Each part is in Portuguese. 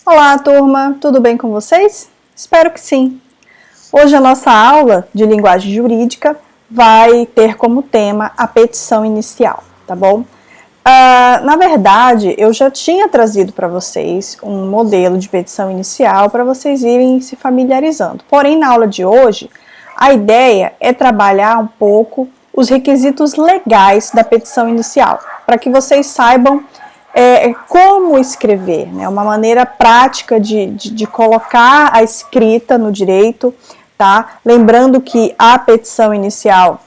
Olá, turma! Tudo bem com vocês? Espero que sim! Hoje a nossa aula de linguagem jurídica vai ter como tema a petição inicial, tá bom? Na verdade, eu já tinha trazido para vocês um modelo de petição inicial para vocês irem se familiarizando. Porém, na aula de hoje, a ideia é trabalhar um pouco os requisitos legais da petição inicial, para que vocês saibam como escrever, né? Uma maneira prática de colocar a escrita no direito, tá? Lembrando que a petição inicial,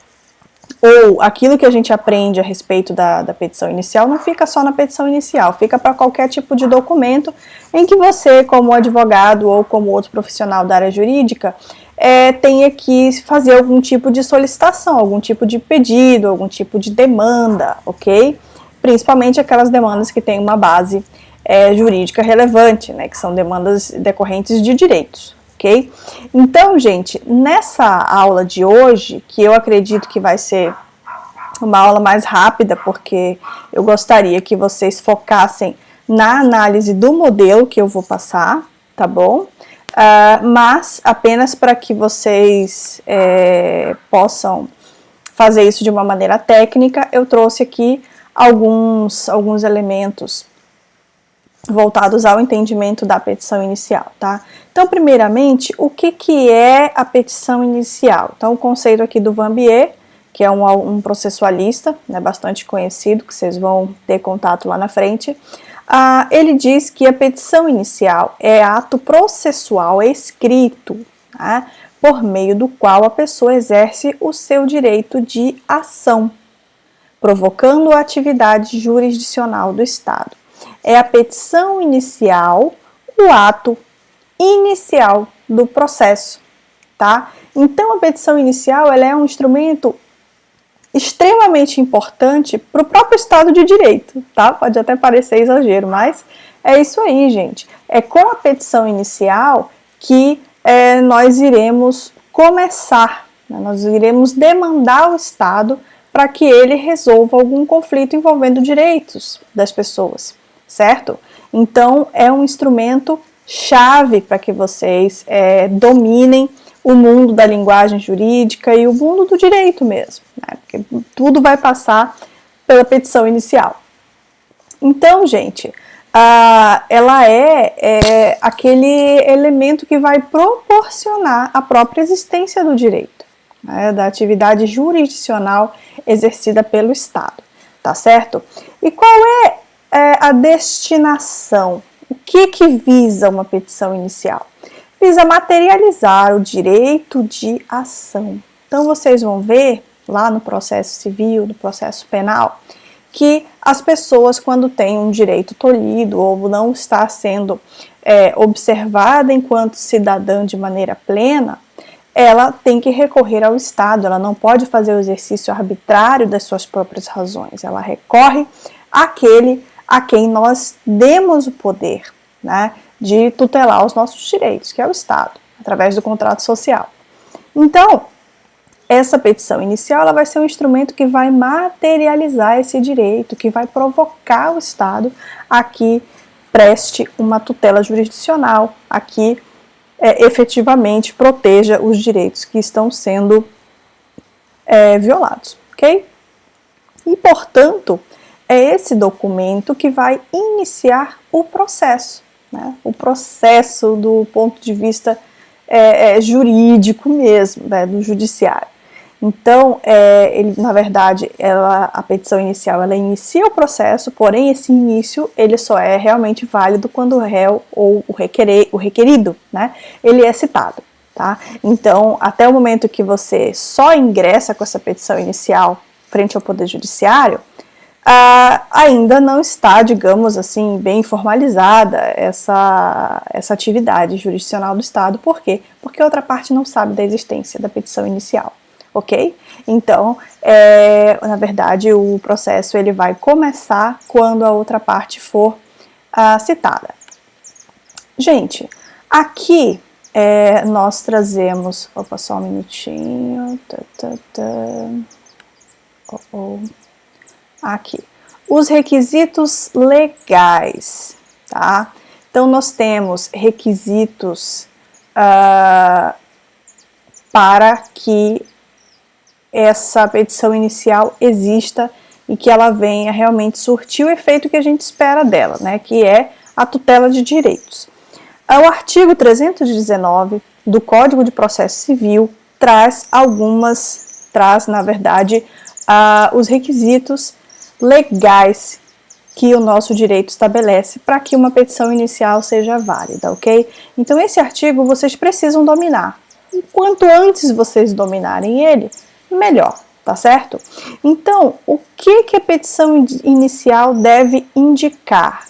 ou aquilo que a gente aprende a respeito da petição inicial, não fica só na petição inicial, fica para qualquer tipo de documento em que você, como advogado ou como outro profissional da área jurídica, tenha que fazer algum tipo de solicitação, algum tipo de pedido, algum tipo de demanda, ok? Principalmente aquelas demandas que têm uma base jurídica relevante, né, que são demandas decorrentes de direitos, ok? Então, gente, nessa aula de hoje, que eu acredito que vai ser uma aula mais rápida, porque eu gostaria que vocês focassem na análise do modelo que eu vou passar, tá bom? Mas apenas para que vocês possam fazer isso de uma maneira técnica, eu trouxe aqui alguns elementos voltados ao entendimento da petição inicial, tá? Então, primeiramente, o que é a petição inicial? Então, o conceito aqui do Verbier, que é um processualista, né, bastante conhecido, que vocês vão ter contato lá na frente, ele diz que a petição inicial é ato processual escrito, tá? Por meio do qual a pessoa exerce o seu direito de ação, provocando a atividade jurisdicional do Estado. É a petição inicial, o ato inicial do processo, tá? Então, a petição inicial ela é um instrumento extremamente importante para o próprio Estado de Direito, tá? Pode até parecer exagero, mas é isso aí, gente. É com a petição inicial que nós iremos começar, né? Nós iremos demandar o Estado para que ele resolva algum conflito envolvendo direitos das pessoas, certo? Então, é um instrumento chave para que vocês dominem o mundo da linguagem jurídica e o mundo do direito mesmo, né? Porque tudo vai passar pela petição inicial. Então, gente, ela é aquele elemento que vai proporcionar a própria existência do direito, né, da atividade jurisdicional exercida pelo Estado, tá certo? E qual é a destinação? O que visa uma petição inicial? Visa materializar o direito de ação. Então, vocês vão ver lá no processo civil, no processo penal, que as pessoas, quando têm um direito tolhido ou não está sendo observada enquanto cidadã de maneira plena, ela tem que recorrer ao Estado, ela não pode fazer o exercício arbitrário das suas próprias razões, ela recorre àquele a quem nós demos o poder, né, de tutelar os nossos direitos, que é o Estado, através do contrato social. Então, essa petição inicial ela vai ser um instrumento que vai materializar esse direito, que vai provocar o Estado a que preste uma tutela jurisdicional, a que efetivamente proteja os direitos que estão sendo violados, ok? E, portanto, é esse documento que vai iniciar o processo, né? O processo do ponto de vista jurídico mesmo, né? Do judiciário. Então, na verdade, a petição inicial, ela inicia o processo, porém esse início, ele só é realmente válido quando o réu ou o requerido, né, ele é citado, tá? Então, até o momento que você só ingressa com essa petição inicial frente ao Poder Judiciário, ainda não está, digamos assim, bem formalizada essa atividade jurisdicional do Estado. Por quê? Porque a outra parte não sabe da existência da petição inicial. Ok? Então, na verdade, o processo ele vai começar quando a outra parte for citada. Gente, aqui nós trazemos... Opa, só um minutinho. Aqui. Os requisitos legais, tá? Então, Então, nós temos requisitos para que essa petição inicial exista e que ela venha realmente surtir o efeito que a gente espera dela, né, que é a tutela de direitos. O artigo 319 do Código de Processo Civil traz, na verdade, os requisitos legais que o nosso direito estabelece para que uma petição inicial seja válida, ok? Então, esse artigo vocês precisam dominar. E quanto antes vocês dominarem ele, melhor, tá certo? Então, o que a petição inicial deve indicar?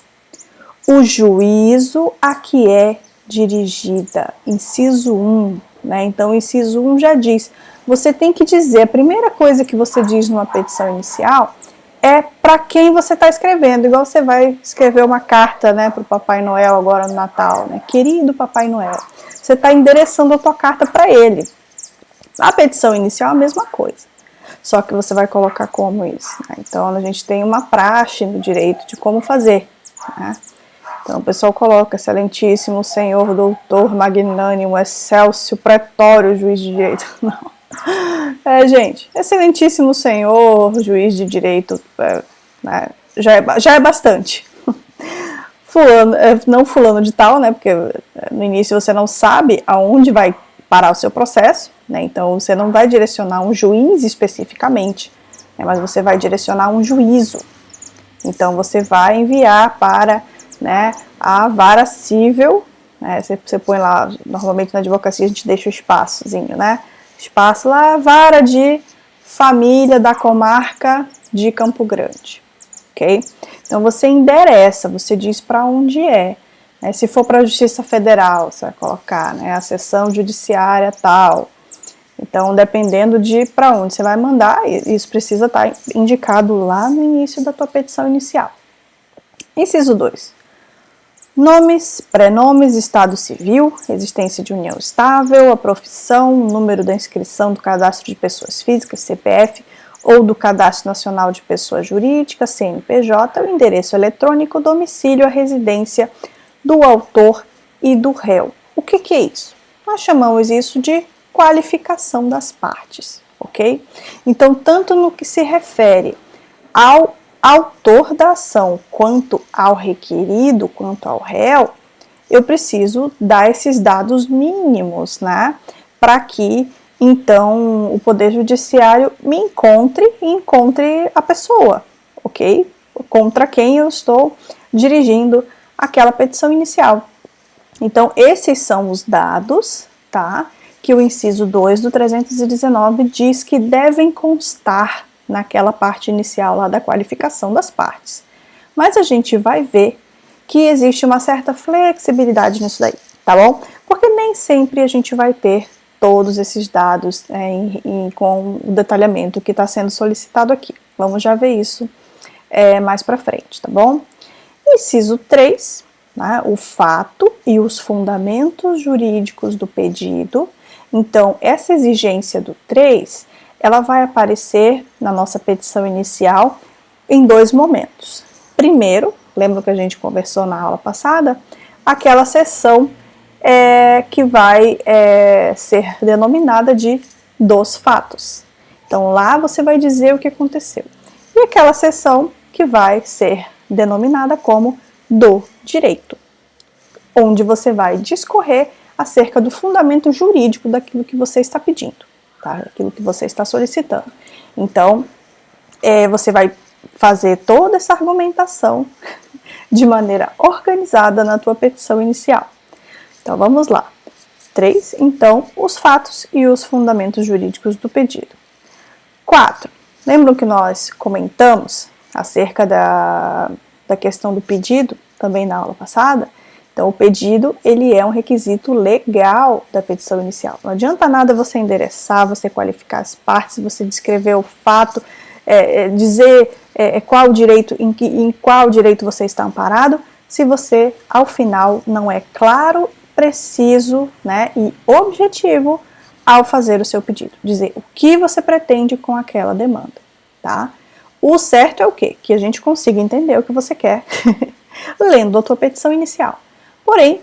O juízo a que é dirigida, inciso 1, né? Então, o inciso 1 já diz, você tem que dizer, a primeira coisa que você diz numa petição inicial é para quem você está escrevendo, igual você vai escrever uma carta, né, para o Papai Noel agora no Natal, né? Querido Papai Noel, você está endereçando a tua carta para ele. A petição inicial é a mesma coisa, só que você vai colocar como isso, né? Então, a gente tem uma praxe no direito de como fazer, né? Então, o pessoal coloca, excelentíssimo senhor, doutor, magnânimo, excelso, pretório, juiz de direito. Não. Gente, excelentíssimo senhor, juiz de direito, né, já é bastante. Fulano, não fulano de tal, né, porque no início você não sabe aonde vai parar o seu processo, né, então você não vai direcionar um juiz especificamente, né, mas você vai direcionar um juízo. Então, você vai enviar para, né, a vara civil, né, você põe lá, normalmente na advocacia a gente deixa o espaçozinho, né, espaço lá, vara de família da comarca de Campo Grande, ok? Então, você endereça, você diz para onde é, né? Se for para a Justiça Federal, você vai colocar, né, a seção judiciária tal. Então, dependendo de para onde você vai mandar, isso precisa estar indicado lá no início da tua petição inicial. Inciso 2. Nomes, prenomes, estado civil, existência de união estável, a profissão, o número da inscrição do cadastro de pessoas físicas, CPF, ou do cadastro nacional de pessoa jurídica, CNPJ, o endereço eletrônico, o domicílio, a residência do autor e do réu. O que é isso? Nós chamamos isso de qualificação das partes, ok? Então, tanto no que se refere ao autor da ação, quanto ao requerido, quanto ao réu, eu preciso dar esses dados mínimos, né, para que, então, o Poder Judiciário me encontre e encontre a pessoa, ok? Contra quem eu estou dirigindo aquela petição inicial. Então, esses são os dados, tá, que o inciso 2 do 319 diz que devem constar naquela parte inicial lá da qualificação das partes. Mas a gente vai ver que existe uma certa flexibilidade nisso daí, tá bom? Porque nem sempre a gente vai ter todos esses dados com o detalhamento que está sendo solicitado aqui. Vamos já ver isso mais para frente, tá bom? Inciso 3, né, o fato e os fundamentos jurídicos do pedido. Então, essa exigência do 3, ela vai aparecer na nossa petição inicial em 2 momentos. Primeiro, lembra que a gente conversou na aula passada? Aquela seção que vai ser denominada de dos fatos. Então, lá você vai dizer o que aconteceu. E aquela seção que vai ser denominada como do direito, onde você vai discorrer acerca do fundamento jurídico daquilo que você está pedindo. Tá? Aquilo que você está solicitando. Então, você vai fazer toda essa argumentação de maneira organizada na tua petição inicial. Então, vamos lá. 3, então, os fatos e os fundamentos jurídicos do pedido. 4, lembram que nós comentamos acerca da questão do pedido, também na aula passada? Então, o pedido, ele é um requisito legal da petição inicial. Não adianta nada você endereçar, você qualificar as partes, você descrever o fato, dizer qual direito, em qual direito você está amparado, se você, ao final, não é claro, preciso, né, e objetivo ao fazer o seu pedido. Dizer o que você pretende com aquela demanda, tá? O certo é o quê? Que a gente consiga entender o que você quer lendo a tua petição inicial. Porém,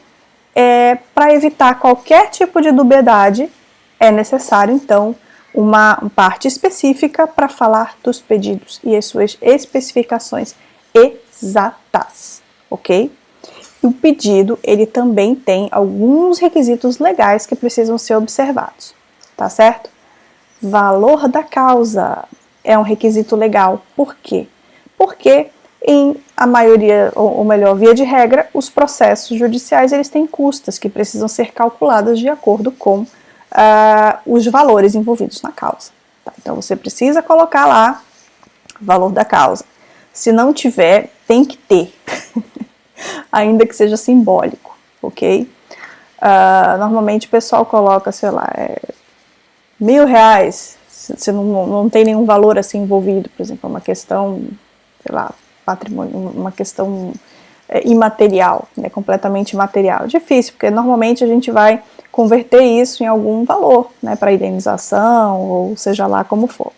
para evitar qualquer tipo de dubiedade, é necessário, então, uma parte específica para falar dos pedidos e as suas especificações exatas, ok? E o pedido, ele também tem alguns requisitos legais que precisam ser observados, tá certo? Valor da causa é um requisito legal. Por quê? Porque em a maioria, ou melhor, via de regra, os processos judiciais eles têm custas que precisam ser calculadas de acordo com os valores envolvidos na causa. Tá? Então você precisa colocar lá o valor da causa. Se não tiver, tem que ter, ainda que seja simbólico, ok? Normalmente o pessoal coloca, sei lá, R$1.000, se não tem nenhum valor assim envolvido, por exemplo, uma questão, sei lá, patrimônio, uma questão imaterial, né, completamente imaterial. Difícil, porque normalmente a gente vai converter isso em algum valor, né, para indenização, ou seja lá como for.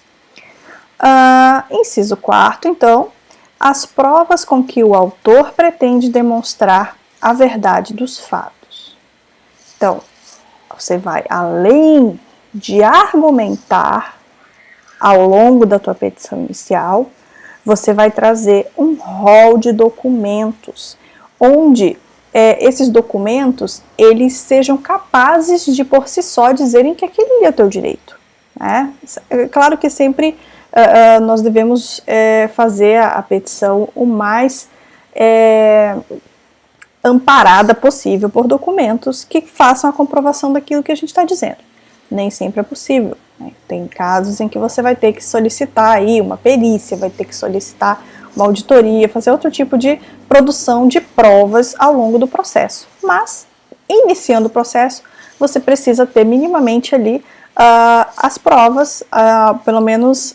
Inciso 4º, então, as provas com que o autor pretende demonstrar a verdade dos fatos. Então, você vai, além de argumentar ao longo da tua petição inicial, você vai trazer um rol de documentos, onde esses documentos, eles sejam capazes de por si só dizerem que aquele é o teu direito. Né? É claro que sempre nós devemos fazer a petição o mais amparada possível por documentos que façam a comprovação daquilo que a gente está dizendo. Nem sempre é possível. Né? Tem casos em que você vai ter que solicitar aí uma perícia, vai ter que solicitar uma auditoria, fazer outro tipo de produção de provas ao longo do processo. Mas, iniciando o processo, você precisa ter minimamente ali as provas, pelo menos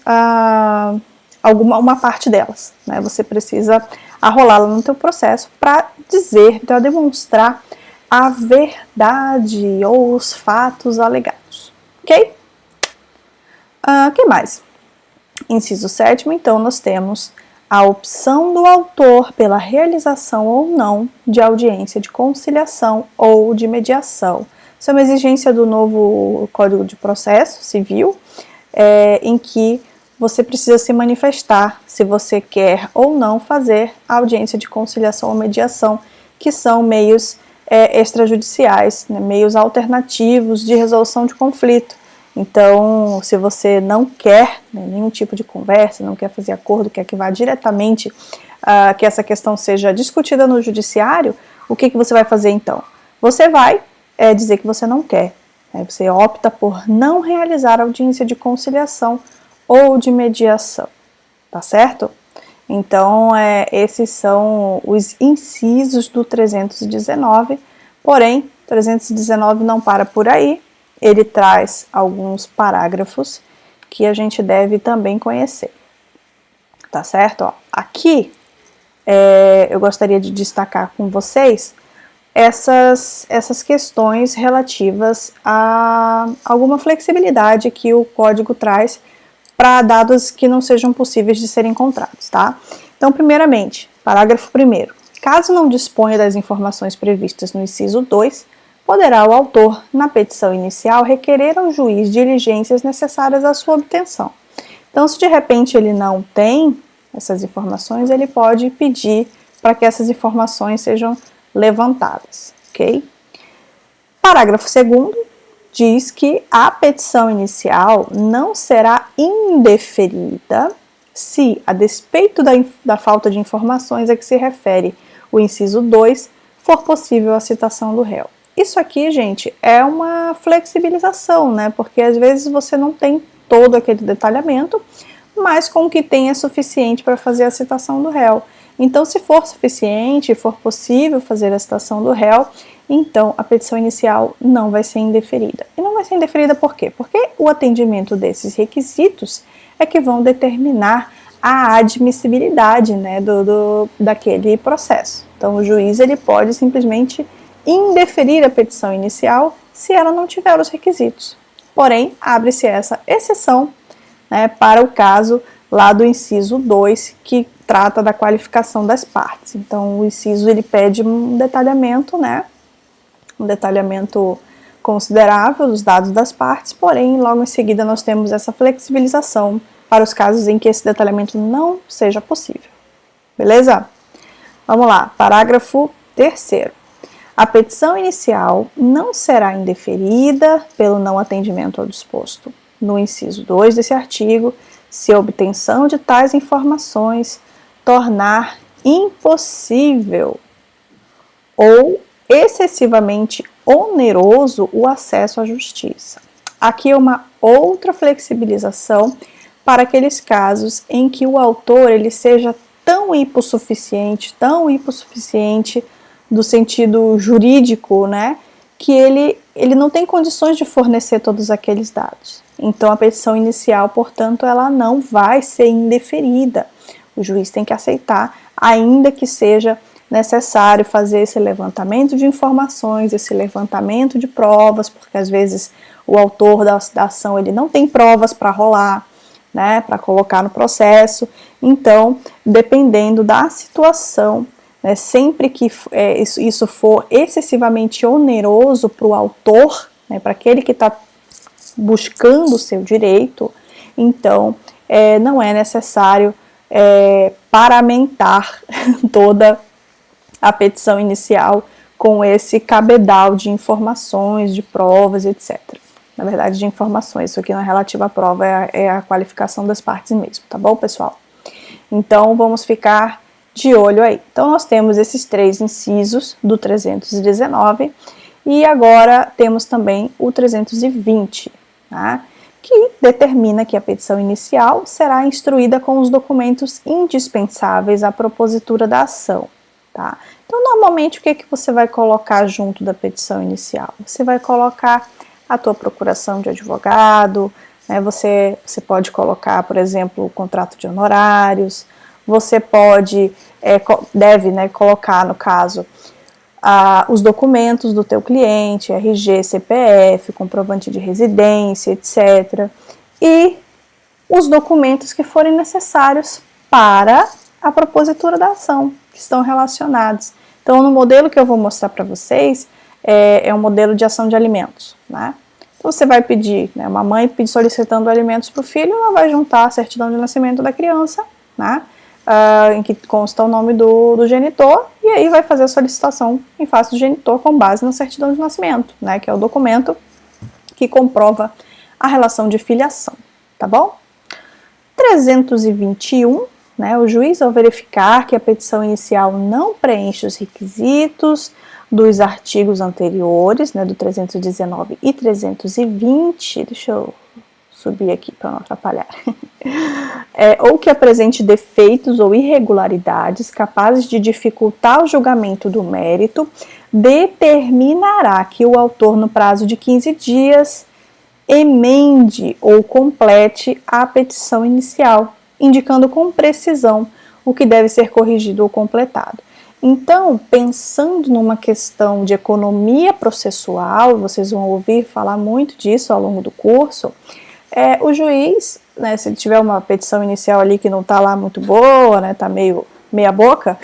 uma parte delas. Né? Você precisa arrolá-la no teu processo para dizer, para demonstrar a verdade ou os fatos alegados. Ok? Que mais? Inciso 7º, então, nós temos a opção do autor pela realização ou não de audiência de conciliação ou de mediação. Isso é uma exigência do novo Código de Processo Civil, em que você precisa se manifestar se você quer ou não fazer a audiência de conciliação ou mediação, que são meios extrajudiciais, né, meios alternativos de resolução de conflito. Então, se você não quer nenhum tipo de conversa, não quer fazer acordo, quer que vá diretamente, que essa questão seja discutida no judiciário, o que você vai fazer então? Você vai dizer que você não quer. Você opta por não realizar audiência de conciliação ou de mediação, tá certo? Então, esses são os incisos do 319, porém, 319 não para por aí, ele traz alguns parágrafos que a gente deve também conhecer, tá certo? Ó, aqui, eu gostaria de destacar com vocês essas questões relativas a alguma flexibilidade que o código traz para dados que não sejam possíveis de serem encontrados, tá? Então, primeiramente, parágrafo 1º. Caso não disponha das informações previstas no inciso 2, poderá o autor, na petição inicial, requerer ao juiz diligências necessárias à sua obtenção. Então, se de repente ele não tem essas informações, ele pode pedir para que essas informações sejam levantadas, ok? Parágrafo 2º diz que a petição inicial não será indeferida se, a despeito da falta de informações a que se refere o inciso 2, for possível a citação do réu. Isso aqui, gente, é uma flexibilização, né? Porque às vezes você não tem todo aquele detalhamento, mas com o que tem é suficiente para fazer a citação do réu. Então, se for suficiente, for possível fazer a citação do réu, então a petição inicial não vai ser indeferida. E não vai ser indeferida por quê? Porque o atendimento desses requisitos é que vão determinar a admissibilidade, né, daquele processo. Então, o juiz ele pode simplesmente indeferir a petição inicial se ela não tiver os requisitos. Porém, abre-se essa exceção, né, para o caso lá do inciso 2, que trata da qualificação das partes. Então, o inciso ele pede um detalhamento, né? Um detalhamento considerável dos dados das partes, porém, logo em seguida nós temos essa flexibilização para os casos em que esse detalhamento não seja possível. Beleza? Vamos lá, parágrafo 3º. A petição inicial não será indeferida pelo não atendimento ao disposto no inciso 2 desse artigo, se a obtenção de tais informações tornar impossível ou excessivamente oneroso o acesso à justiça. Aqui é uma outra flexibilização para aqueles casos em que o autor ele seja tão hipossuficiente do sentido jurídico, né, que ele não tem condições de fornecer todos aqueles dados. Então, a petição inicial, portanto, ela não vai ser indeferida. O juiz tem que aceitar, ainda que seja necessário fazer esse levantamento de informações, esse levantamento de provas, porque às vezes o autor da ação ele não tem provas para rolar, né, para colocar no processo. Então, dependendo da situação, né, sempre que isso for excessivamente oneroso para o autor, né, para aquele que está buscando o seu direito, então não é necessário paramentar toda a petição inicial com esse cabedal de informações, de provas, etc. Na verdade, de informações, isso aqui não é relativo à prova, é a qualificação das partes mesmo, tá bom, pessoal? Então, vamos ficar de olho aí. Então, nós temos esses 3 incisos do 319 e agora temos também o 320, tá? Que determina que a petição inicial será instruída com os documentos indispensáveis à propositura da ação, tá? Então, normalmente, o que é que você vai colocar junto da petição inicial? Você vai colocar a tua procuração de advogado, né? Você pode colocar, por exemplo, o contrato de honorários, você deve, né, colocar, no caso, os documentos do teu cliente, RG, CPF, comprovante de residência, etc. E os documentos que forem necessários para a propositura da ação, que estão relacionados. Então, no modelo que eu vou mostrar para vocês, é um modelo de ação de alimentos, né? Então, você vai pedir, né, uma mãe solicitando alimentos para o filho, ela vai juntar a certidão de nascimento da criança, né? Em que consta o nome do genitor, e aí vai fazer a solicitação em face do genitor com base na certidão de nascimento, né, que é o documento que comprova a relação de filiação, tá bom? 321, né, o juiz, ao verificar que a petição inicial não preenche os requisitos dos artigos anteriores, né, do 319 e 320, deixa eu subir aqui para não atrapalhar, ou que apresente defeitos ou irregularidades capazes de dificultar o julgamento do mérito, determinará que o autor, no prazo de 15 dias, emende ou complete a petição inicial, indicando com precisão o que deve ser corrigido ou completado. Então, pensando numa questão de economia processual, vocês vão ouvir falar muito disso ao longo do curso, o juiz, né, se ele tiver uma petição inicial ali que não está lá muito boa, né, está meia boca,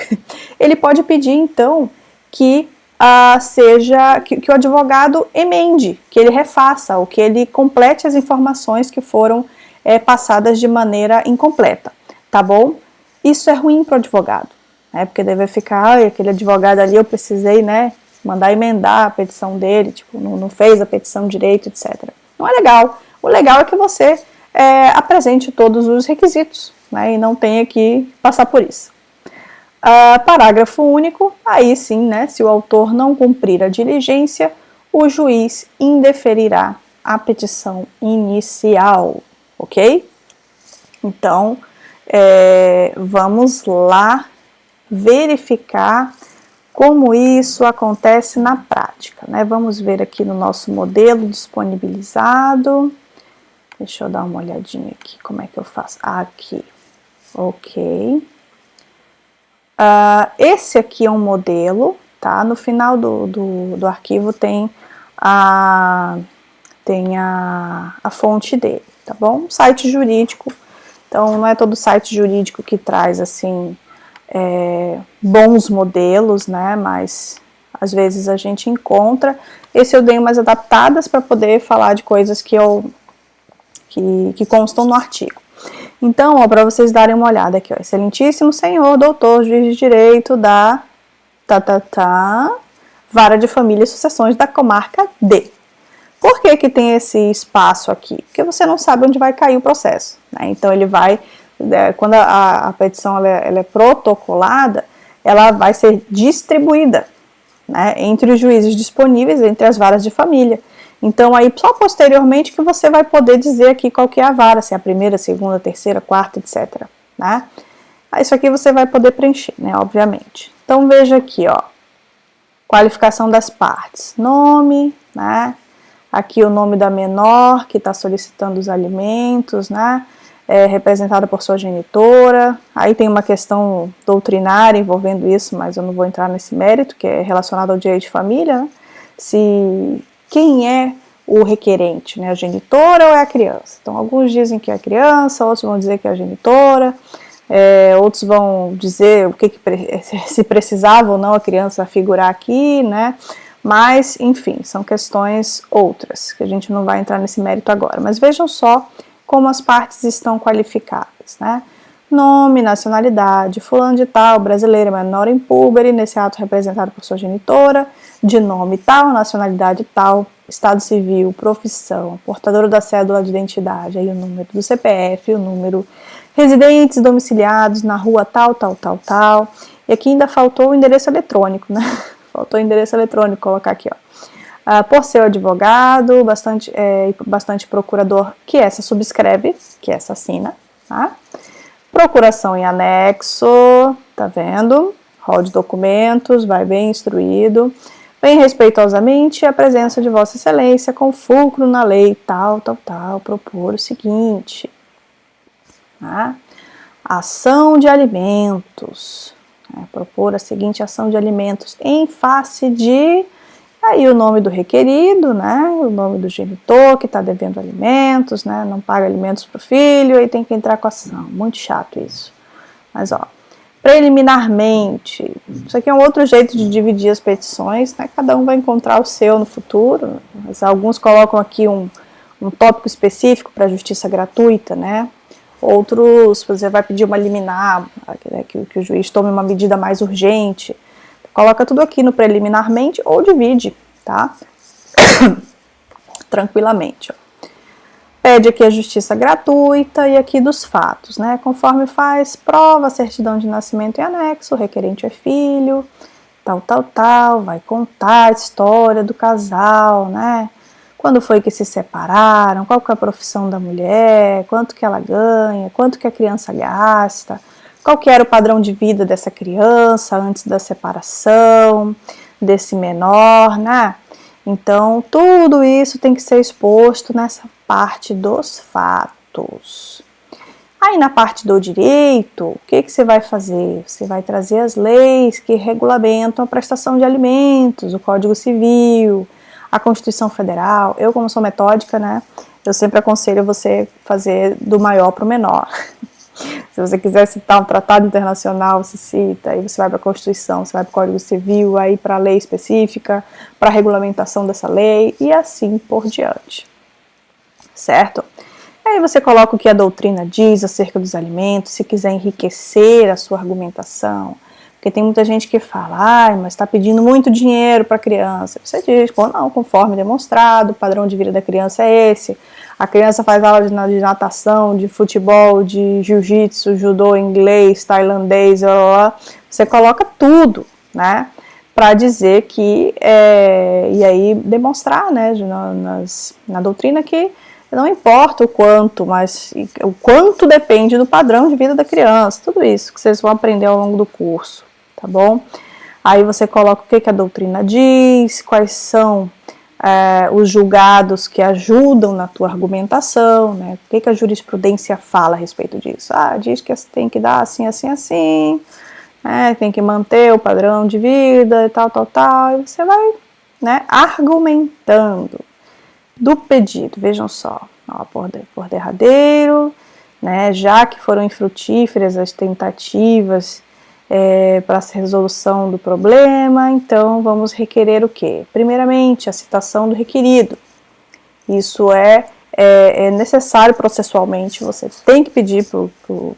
ele pode pedir então que que o advogado emende, que ele refaça, ou que ele complete as informações que foram passadas de maneira incompleta, tá bom? Isso é ruim para o advogado, né, porque deve ficar, aquele advogado ali eu precisei, né, mandar emendar a petição dele, tipo, não fez a petição direito, etc. Não é legal. O legal é que você apresente todos os requisitos, né, e não tenha que passar por isso. Parágrafo único, aí sim, né, se o autor não cumprir a diligência, o juiz indeferirá a petição inicial, ok? Então, vamos lá verificar como isso acontece na prática, né? Vamos ver aqui no nosso modelo disponibilizado. Deixa eu dar uma olhadinha aqui, como é que eu faço? Aqui, ok. Esse aqui é um modelo, tá? No final do arquivo tem a fonte dele, tá bom? Um site jurídico Então, não é todo site jurídico que traz, assim, bons modelos, né, mas às vezes a gente encontra. Esse eu dei umas adaptadas para poder falar de coisas que constam no artigo. Então, para vocês darem uma olhada aqui, ó, excelentíssimo senhor, doutor, juiz de direito da Vara de Família e Sucessões da comarca D. Por que que tem esse espaço aqui? Porque você não sabe onde vai cair o processo, né? Então, ele vai, quando a petição ela é protocolada, ela vai ser distribuída, né, entre os juízes disponíveis, entre as varas de família. Então, aí, só posteriormente que você vai poder dizer aqui qual que é a vara, se é a primeira, segunda, terceira, quarta, etc. Né? Isso aqui você vai poder preencher, né, obviamente. Então, veja aqui, ó, qualificação das partes. Nome, né, aqui o nome da menor que está solicitando os alimentos, né, representada por sua genitora. Aí tem uma questão doutrinária envolvendo isso, mas eu não vou entrar nesse mérito, que é relacionado ao direito de família, né? Quem é o requerente, né? A genitora ou é a criança? Então, alguns dizem que é a criança, outros vão dizer que é a genitora, outros vão dizer o que se precisava ou não a criança figurar aqui, né? Mas, enfim, são questões outras, que a gente não vai entrar nesse mérito agora. Mas vejam só como as partes estão qualificadas, né? Nome, nacionalidade, fulano de tal, brasileira, menor impúber, nesse ato representado por sua genitora, de nome tal, nacionalidade tal, estado civil, profissão, portadora da cédula de identidade, aí o número do CPF, o número, residentes domiciliados na rua tal, tal, tal, tal, e aqui ainda faltou o endereço eletrônico, né? Faltou o endereço eletrônico, colocar aqui, ó. Por ser advogado, bastante procurador, que essa subscreve, que essa assina, tá? Procuração em anexo, tá vendo? Rol de documentos, vai bem instruído. Bem respeitosamente, a presença de Vossa Excelência com fulcro na lei tal, tal, tal, propor o seguinte. Tá? Ação de alimentos. Propor a seguinte ação de alimentos em face de... Aí o nome do requerido, né, o nome do genitor que está devendo alimentos, né, não paga alimentos para o filho, aí tem que entrar com a ação. Muito chato isso. Mas, ó, preliminarmente, isso aqui é um outro jeito de dividir as petições, né, cada um vai encontrar o seu no futuro, mas alguns colocam aqui um tópico específico para justiça gratuita, né, outros você vai pedir uma liminar, né, que o juiz tome uma medida mais urgente. Coloca tudo aqui no preliminarmente ou divide, tá? Tranquilamente. Ó. Pede aqui a justiça gratuita e aqui dos fatos, né? Conforme faz prova, certidão de nascimento e anexo, o requerente é filho, tal, tal, tal, vai contar a história do casal, né? Quando foi que se separaram, qual que é a profissão da mulher, quanto que ela ganha, quanto que a criança gasta, qual que era o padrão de vida dessa criança antes da separação, desse menor, né? Então, tudo isso tem que ser exposto nessa parte dos fatos. Aí, na parte do direito, o que você vai fazer? Você vai trazer as leis que regulamentam a prestação de alimentos, o Código Civil, a Constituição Federal. Eu, como sou metódica, né, eu sempre aconselho você fazer do maior para o menor. Se você quiser citar um tratado internacional, você cita, aí você vai para a Constituição, você vai para o Código Civil, aí para a lei específica, para a regulamentação dessa lei e assim por diante. Certo? Aí você coloca o que a doutrina diz acerca dos alimentos, se quiser enriquecer a sua argumentação, porque tem muita gente que fala, mas está pedindo muito dinheiro para a criança. Você diz, não, conforme demonstrado, o padrão de vida da criança é esse. A criança faz aula de natação, de futebol, de jiu-jitsu, judô, inglês, tailandês, você coloca tudo, né? Para dizer que, e aí demonstrar, né, na doutrina que não importa o quanto, mas o quanto depende do padrão de vida da criança, tudo isso que vocês vão aprender ao longo do curso, tá bom? Aí você coloca o que a doutrina diz, quais são os julgados que ajudam na tua argumentação, né? O que a jurisprudência fala a respeito disso? Diz que tem que dar assim, assim, assim, né? Tem que manter o padrão de vida e tal, tal, tal, e você vai, né, argumentando do pedido. Vejam só, ó, por derradeiro, né, já que foram infrutíferas as tentativas para a resolução do problema, então vamos requerer o quê? Primeiramente, a citação do requerido. Isso é necessário processualmente, você tem que pedir para o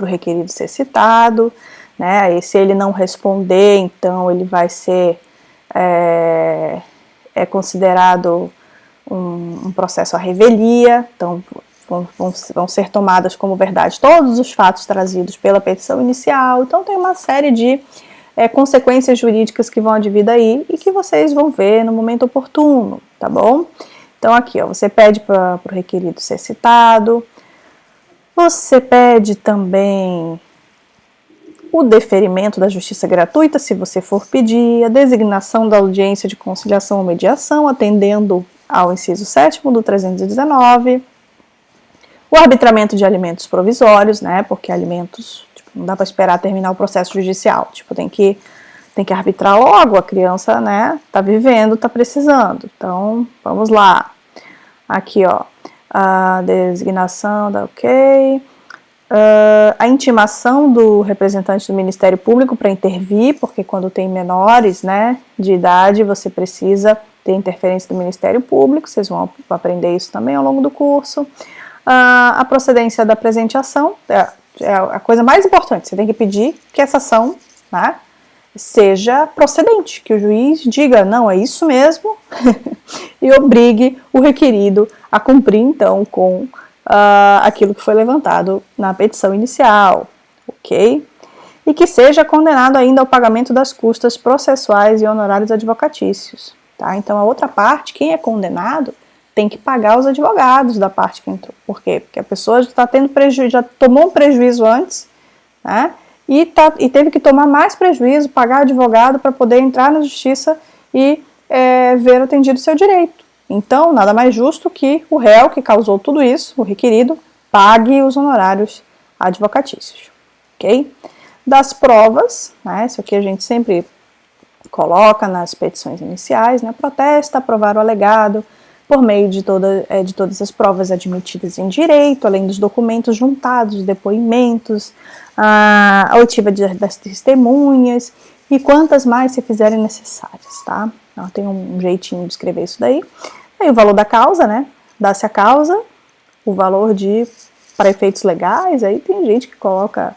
requerido ser citado, né? Aí, se ele não responder, então ele vai ser considerado um processo à revelia, então vão ser tomadas como verdade todos os fatos trazidos pela petição inicial. Então tem uma série de consequências jurídicas que vão advir daí e que vocês vão ver no momento oportuno, tá bom? Então aqui, ó, você pede para o requerido ser citado, você pede também o deferimento da justiça gratuita, se você for pedir, a designação da audiência de conciliação ou mediação, atendendo ao inciso 7º do 319, o arbitramento de alimentos provisórios, né, porque alimentos, tipo, não dá para esperar terminar o processo judicial, tipo, tem que arbitrar logo, a criança, né, tá vivendo, tá precisando. Então, vamos lá. Aqui, ó, a designação da a intimação do representante do Ministério Público para intervir, porque quando tem menores, né, de idade, você precisa ter interferência do Ministério Público, vocês vão aprender isso também ao longo do curso. A procedência da presente ação é a coisa mais importante, você tem que pedir que essa ação, né, seja procedente, que o juiz diga, não, é isso mesmo, e obrigue o requerido a cumprir, então, com aquilo que foi levantado na petição inicial, ok? E que seja condenado ainda ao pagamento das custas processuais e honorários advocatícios, tá? Então, a outra parte, quem é condenado, tem que pagar os advogados da parte que entrou. Por quê? Porque a pessoa já está tendo prejuízo, já tomou um prejuízo antes, né? E teve que tomar mais prejuízo, pagar advogado para poder entrar na justiça e ver atendido seu direito. Então, nada mais justo que o réu que causou tudo isso, o requerido, pague os honorários advocatícios, ok? Das provas, né, isso aqui a gente sempre coloca nas petições iniciais, né, protesta, aprovar o alegado por meio de todas as provas admitidas em direito, além dos documentos juntados, depoimentos, a oitiva das testemunhas e quantas mais se fizerem necessárias, tá? Então, tem um jeitinho de escrever isso daí. Aí o valor da causa, né? Dá-se a causa, o valor para efeitos legais, aí tem gente que coloca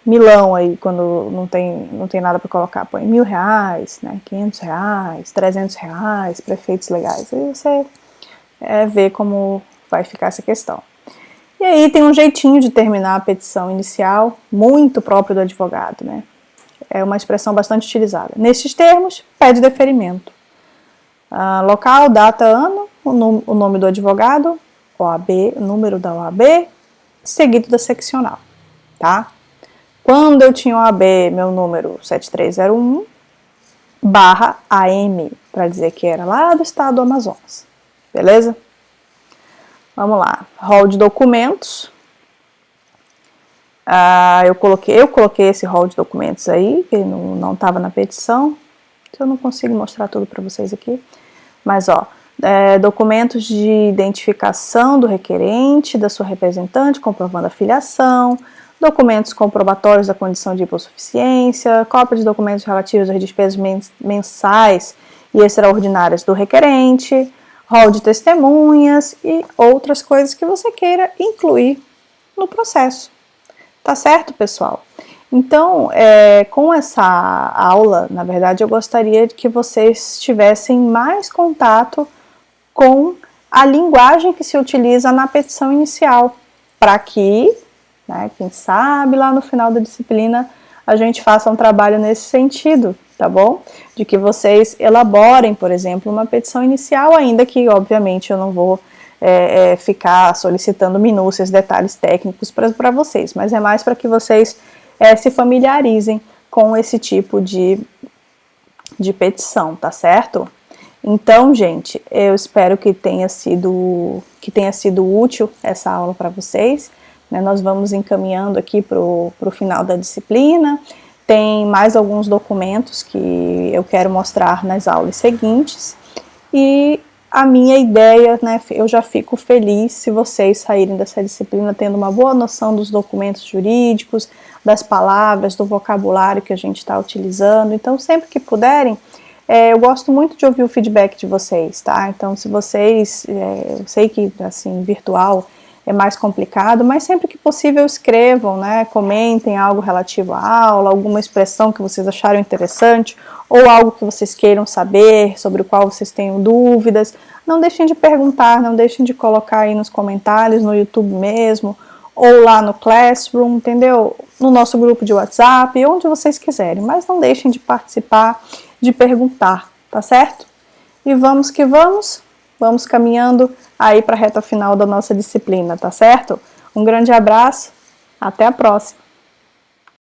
milão aí, quando não tem nada para colocar, põe R$1.000, né? R$500, R$300 para efeitos legais. Aí você vê como vai ficar essa questão. E aí tem um jeitinho de terminar a petição inicial, muito próprio do advogado, né? É uma expressão bastante utilizada. Nestes termos, pede deferimento. Local, data, ano, o nome do advogado, OAB, o número da OAB, seguido da seccional, tá? Quando eu tinha OAB, meu número 7301/AM, para dizer que era lá do estado do Amazonas, beleza? Vamos lá, rol de documentos. Eu coloquei esse rol de documentos aí, que não estava na petição. Eu não consigo mostrar tudo para vocês aqui. Mas, ó, documentos de identificação do requerente, da sua representante, comprovando a filiação, documentos comprobatórios da condição de hipossuficiência, cópia de documentos relativos às despesas mensais e extraordinárias do requerente, rol de testemunhas e outras coisas que você queira incluir no processo. Tá certo, pessoal? Então, com essa aula, na verdade, eu gostaria de que vocês tivessem mais contato com a linguagem que se utiliza na petição inicial, para que, né, quem sabe, lá no final da disciplina, a gente faça um trabalho nesse sentido, tá bom? De que vocês elaborem, por exemplo, uma petição inicial, ainda que, obviamente, eu não vou ficar solicitando minúcias, detalhes técnicos para vocês, mas é mais para que vocês se familiarizem com esse tipo de petição, tá certo? Então, gente, eu espero que tenha sido útil essa aula para vocês, né? Nós vamos encaminhando aqui para o final da disciplina. Tem mais alguns documentos que eu quero mostrar nas aulas seguintes e a minha ideia, né, eu já fico feliz se vocês saírem dessa disciplina tendo uma boa noção dos documentos jurídicos, das palavras, do vocabulário que a gente está utilizando. Então, sempre que puderem, eu gosto muito de ouvir o feedback de vocês, tá? Então, se vocês, eu sei que, assim, virtual é mais complicado, mas sempre que possível escrevam, né? Comentem algo relativo à aula, alguma expressão que vocês acharam interessante, ou algo que vocês queiram saber, sobre o qual vocês tenham dúvidas. Não deixem de perguntar, não deixem de colocar aí nos comentários, no YouTube mesmo, ou lá no Classroom, entendeu? No nosso grupo de WhatsApp, onde vocês quiserem, mas não deixem de participar, de perguntar, tá certo? E vamos que vamos caminhando aí para a reta final da nossa disciplina, tá certo? Um grande abraço, até a próxima!